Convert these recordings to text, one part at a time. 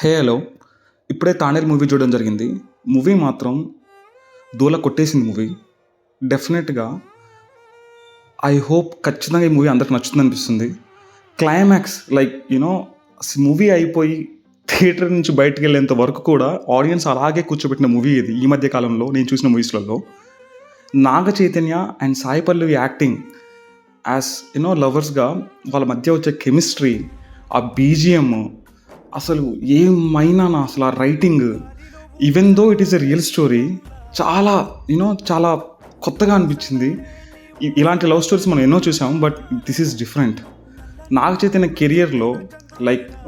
Hello! ఇప్పుడే 'Thandel' movie చూడడం జరిగింది. మూవీ మాత్రం దూల కొట్టేసింది మూవీ. డెఫినెట్‌గా ఐ హోప్ ఖచ్చితంగా ఈ మూవీ అందరికి నచ్చుతుందనిపిస్తుంది. క్లైమాక్స్ మూవీ అయిపోయి థియేటర్ నుంచి బయటికెళ్ళేంత వరకు కూడా ఆడియన్స్ అలాగే కూర్చోబెట్టిన మూవీ ఇది. ఈ మధ్య కాలంలో నేను చూసిన మూవీస్‌లలో. నాగ చైతన్య అండ్ సాయి పల్లవి యాక్టింగ్ లవర్స్‌గా వాళ్ళ మధ్య వచ్చే కెమిస్ట్రీ, ఆ బీజీఎం అసలు ఏమైనానా అసలు ఆ writing even though it is a real story చాలా చాలా కొత్తగా అనిపించింది. ఇలాంటి లవ్ స్టోరీస్ మనం ఎన్నో చూసాం, but this is different. Naga Chaitanya కెరియర్లో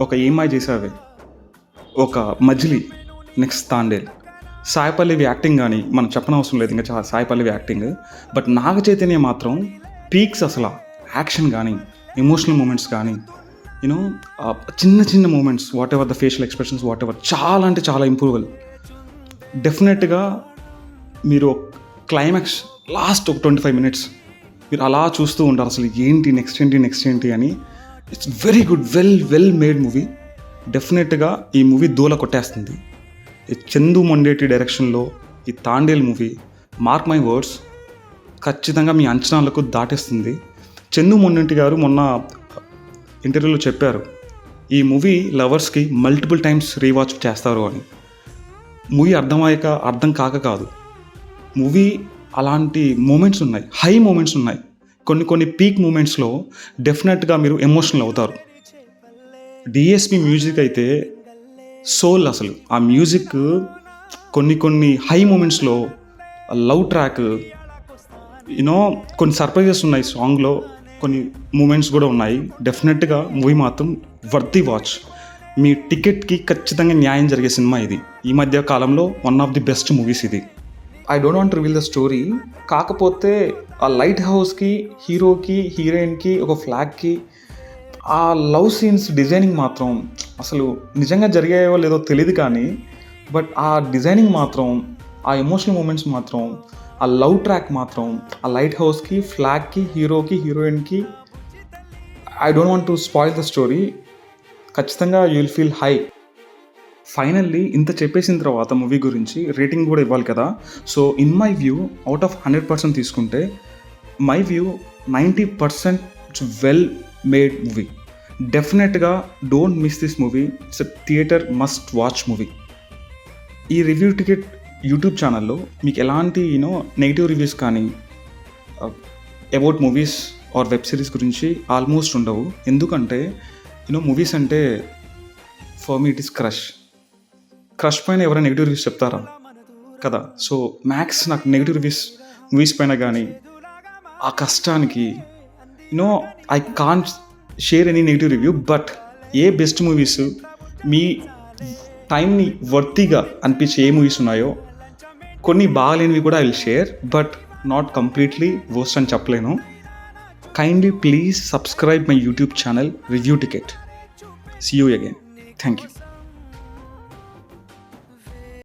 ఒక ఏమై చేసావే, ఒక మజిలీ, నెక్స్ట్ తాండేల్, సాయి పల్లవి యాక్టింగ్ కానీ మనం చెప్పనవసరం లేదు, ఇంకా చాలా సాయి పల్లవి యాక్టింగ్. బట్ నాగ చైతన్య మాత్రం పీక్స్. అసలు యాక్షన్ కానీ, ఎమోషనల్ మూమెంట్స్ కానీ, చిన్న చిన్న moments, whatever the facial expressions, whatever, చాలా అంటే చాలా ఇంప్రూవల్. డెఫినెట్గా మీరు క్లైమాక్స్ లాస్ట్ ఒక 25 minutes మీరు అలా చూస్తూ ఉంటారు, అసలు ఏంటి నెక్స్ట్ ఏంటి అని. It's very good, well made movie. డెఫినెట్గా ఈ మూవీ దూల కొట్టేస్తుంది. ఈ చందు మొండేటి డైరెక్షన్లో ఈ Thandel movie, mark my words, ఖచ్చితంగా మీ అంచనాలకు దాటేస్తుంది. చందు మొండేటి గారు మొన్న ఇంటర్వ్యూలో చెప్పారు, ఈ మూవీ లవర్స్కి మల్టిపుల్ టైమ్స్ రీవాచ్ చేస్తారు అని. మూవీ అర్థం కాక కాదు, మూవీ అలాంటి మూమెంట్స్ ఉన్నాయి, హై మూమెంట్స్ ఉన్నాయి. కొన్ని పీక్ మూమెంట్స్లో డెఫినెట్గా మీరు ఎమోషనల్ అవుతారు. డిఎస్పి మ్యూజిక్ అయితే సోల్. అసలు ఆ మ్యూజిక్ కొన్ని హై మూమెంట్స్లో, లవ్ ట్రాక్, కొన్ని సర్ప్రైజెస్ ఉన్నాయి సాంగ్లో, కొన్ని మూమెంట్స్ కూడా ఉన్నాయి. డెఫినెట్గా మూవీ మాత్రం వర్తీ వాచ్. మీ టికెట్కి ఖచ్చితంగా న్యాయం జరిగే సినిమా ఇది. ఈ మధ్య కాలంలో one of the best movies ఇది. I don't want reveal the story. కాకపోతే ఆ లైట్ హౌస్కి, హీరోకి, హీరోయిన్కి, ఒక ఫ్లాగ్కి ఆ లవ్ సీన్స్ డిజైనింగ్ మాత్రం అసలు నిజంగా జరిగాయో లేదో తెలియదు కానీ, బట్ ఆ డిజైనింగ్ మాత్రం, ఆ ఎమోషనల్ మూమెంట్స్ మాత్రం, ఆ లవ్ ట్రాక్ మాత్రం, ఆ లైట్ హౌస్కి, ఫ్లాగ్కి, హీరోకి, హీరోయిన్కి, I don't want to spoil the story. ఖచ్చితంగా you will feel high. Finally ఇంత చెప్పేసిన తర్వాత మూవీ గురించి రేటింగ్ కూడా ఇవ్వాలి కదా. So in my view, out of 100% తీసుకుంటే my view 90% it's well made movie. డెఫినెట్గా don't miss this movie. It's a theatre must watch movie. ఈ రివ్యూ టికెట్ యూట్యూబ్ ఛానల్లో మీకు ఎలాంటి నెగిటివ్ రివ్యూస్ కానీ about movies or web series గురించి almost ఉండవు. ఎందుకంటే మూవీస్ అంటే for me it is crush పైన ఎవరైనా నెగిటివ్ రివ్యూస్ చెప్తారా కదా. సో మ్యాక్స్ నాకు నెగిటివ్ రివ్యూస్ మూవీస్ పైన కానీ, ఆ కష్టానికి I can't share any negative review. But ఏ బెస్ట్ మూవీస్, మీ టైంని వర్తీగా అనిపించే ఏ మూవీస్ ఉన్నాయో, కొన్ని బాగాలేనివి కూడా I will share, but not completely worst అని చెప్పలేను. Kindly please subscribe my YouTube channel review ticket. See you again. Thank you.